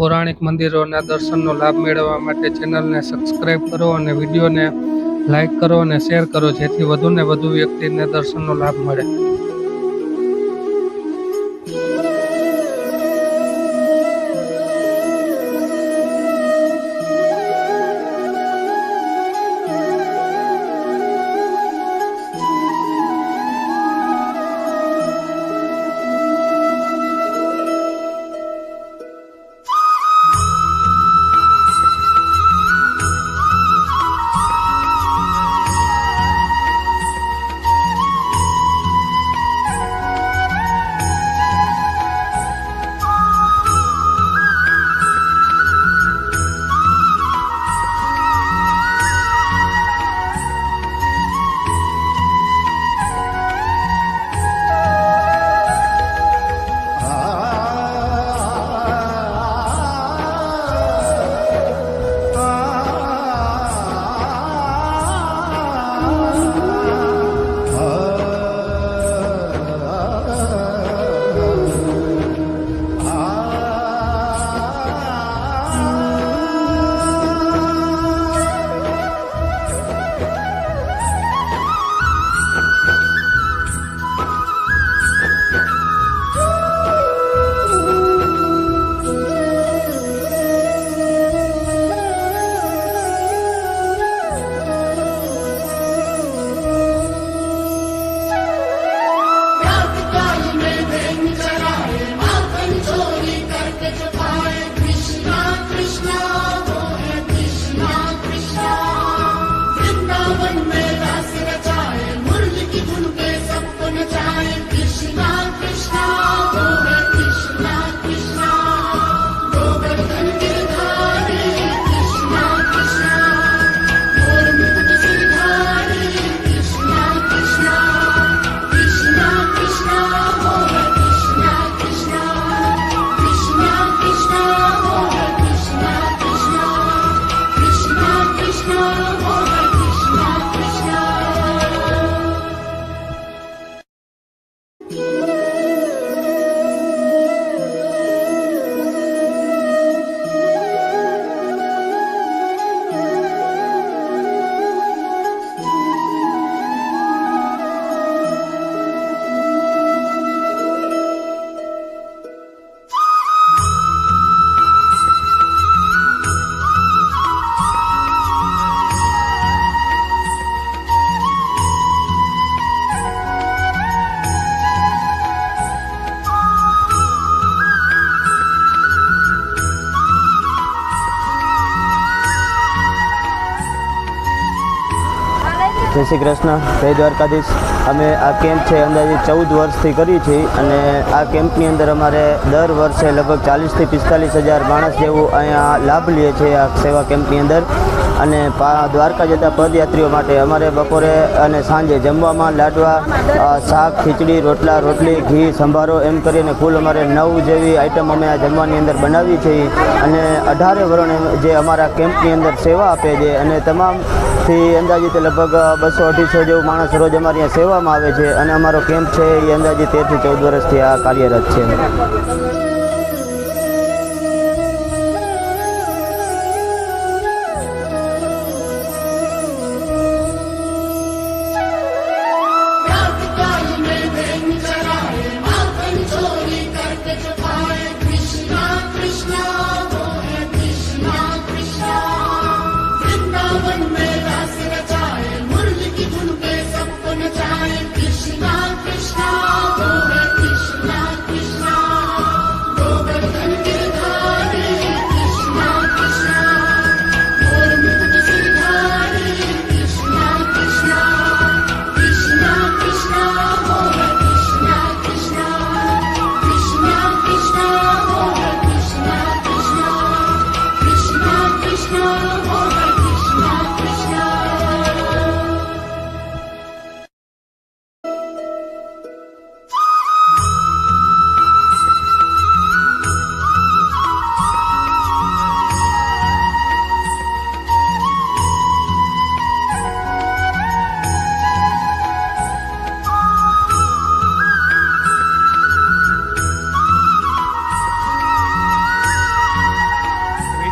પૌરાણિક મંદિરોના દર્શનનો લાભ મેળવવા માટે ચેનલને સબસ્ક્રાઈબ કરો અને વિડીયોને લાઈક કરો અને શેર કરો, જેથી વધુને વધુ વ્યક્તિને દર્શનનો લાભ મળે. જય શ્રી કૃષ્ણ, જય દ્વારકાધીશ. અમે આ કેમ્પ છે અંદાજે 14 વર્ષથી કરી છે અને આ કેમ્પની અંદર અમારે દર વર્ષે લગભગ 40,000 થી 45,000 માણસ જેવું અહીંયા લાભ લે છે આ સેવા કેમ્પની અંદર. અને દ્વારકા જતા પદયાત્રીઓ માટે અમારે બપોરે અને સાંજે જમવામાં લાડવા, શાક, ખીચડી, રોટલા, રોટલી, ઘી, સંભારો એમ કરીને કુલ અમારે 9 જેવી આઈટમ અમે આ જમવાની અંદર બનાવી છે. અને 18 વર્ણ જે અમારા કેમ્પની અંદર સેવા આપે છે અને તમામથી અંદાજિત લગભગ 200-250 જેવું માણસ રોજ અમારી અહીંયા સેવામાં આવે છે. અને અમારો કેમ્પ છે એ અંદાજે 13 થી 14 વર્ષથી આ કાર્યરત છે.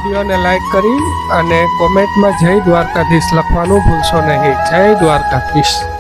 વિડીયોને લાઈક કરી અને કોમેન્ટમાં જય દ્વારકાધીશ લખવાનું ભૂલશો નહીં. જય દ્વારકાધીશ.